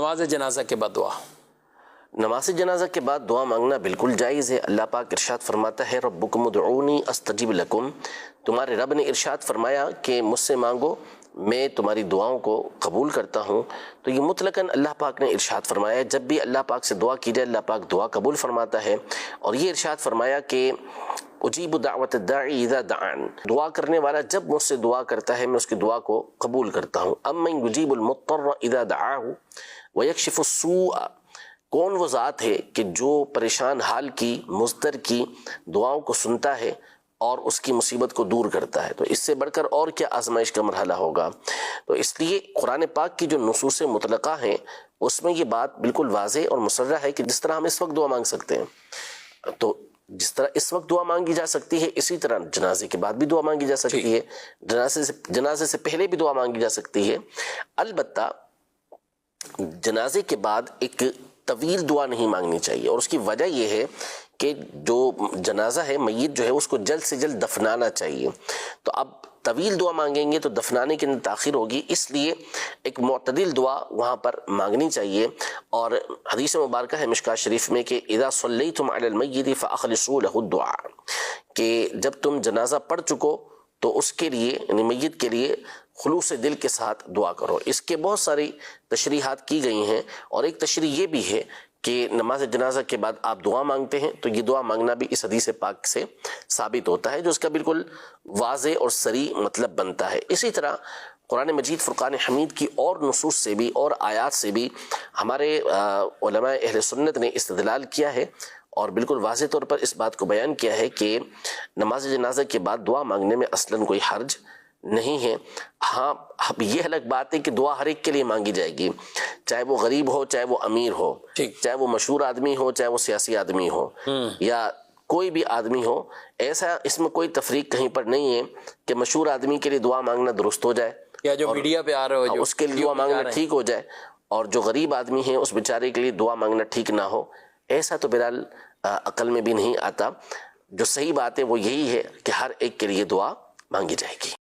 نماز جنازہ کے بعد دعا؟ نماز جنازہ کے بعد دعا مانگنا بالکل جائز ہے۔ اللہ پاک ارشاد فرماتا ہے ربکم ادعونی استجب لکم، تمہارے رب نے ارشاد فرمایا کہ مجھ سے مانگو میں تمہاری دعاؤں کو قبول کرتا ہوں۔ تو یہ مطلقاً اللہ پاک نے ارشاد فرمایا، جب بھی اللہ پاک سے دعا کی جائے اللہ پاک دعا قبول فرماتا ہے۔ اور یہ ارشاد فرمایا کہ اجیب دعوت الداعی اذا دعان، دعا کرنے والا جب مجھ سے دعا کرتا ہے میں اس کی دعا کو قبول کرتا ہوں۔ امن یجیب المضطر اذا دعاہ ویکشف السوء، کون وہ ذات ہے کہ جو پریشان حال کی مضطر کی دعاؤں کو سنتا ہے اور اس کی مصیبت کو دور کرتا ہے۔ تو اس سے بڑھ کر اور کیا آزمائش کا مرحلہ ہوگا۔ تو اس لیے قرآن پاک کی جو نصوص مطلقہ ہیں اس میں یہ بات بالکل واضح اور مسرح ہے کہ جس طرح ہم اس وقت دعا مانگ سکتے ہیں، تو جس طرح اس وقت دعا مانگی جا سکتی ہے اسی طرح جنازے کے بعد بھی دعا مانگی جا سکتی ہے، جنازے سے پہلے بھی دعا مانگی جا سکتی ہے۔ البتہ جنازے کے بعد ایک طویل دعا نہیں مانگنی چاہیے، اور اس کی وجہ یہ ہے کہ جو جنازہ ہے میت جو ہے اس کو جلد سے جلد دفنانا چاہیے۔ تو اب طویل دعا مانگیں گے تو دفنانے کے اندر تاخیر ہوگی، اس لیے ایک معتدل دعا وہاں پر مانگنی چاہیے۔ اور حدیث مبارکہ ہے مشکوٰۃ شریف میں کہ اذا صلیتم علی المیت فاخلصوا له الدعاء، کہ جب تم جنازہ پڑھ چکو تو اس کے لیے یعنی میت کے لیے خلوص دل کے ساتھ دعا کرو۔ اس کے بہت ساری تشریحات کی گئی ہیں، اور ایک تشریح یہ بھی ہے کہ نماز جنازہ کے بعد آپ دعا مانگتے ہیں تو یہ دعا مانگنا بھی اس حدیث پاک سے ثابت ہوتا ہے، جو اس کا بالکل واضح اور صریح مطلب بنتا ہے۔ اسی طرح قرآن مجید فرقان حمید کی اور نصوص سے بھی اور آیات سے بھی ہمارے علماء اہل سنت نے استدلال کیا ہے، اور بالکل واضح طور پر اس بات کو بیان کیا ہے کہ نماز جنازہ کے بعد دعا مانگنے میں اصلاً کوئی حرج نہیں ہے۔ ہاں اب یہ الگ بات ہے کہ دعا ہر ایک کے لیے مانگی جائے گی، چاہے وہ غریب ہو چاہے وہ امیر ہو، چاہے وہ مشہور آدمی ہو چاہے وہ سیاسی آدمی ہو، یا کوئی بھی آدمی ہو۔ ایسا اس میں کوئی تفریق کہیں پر نہیں ہے کہ مشہور آدمی کے لیے دعا مانگنا درست ہو جائے، یا جو میڈیا پہ آ رہے ہو اس کے لیے دعا مانگنا ٹھیک ہو جائے، اور جو غریب آدمی ہے اس بیچارے کے لیے دعا مانگنا ٹھیک نہ ہو، ایسا تو بہرحال عقل میں بھی نہیں آتا۔ جو صحیح بات ہے وہ یہی ہے کہ ہر ایک کے لیے دعا مانگی جائے گی۔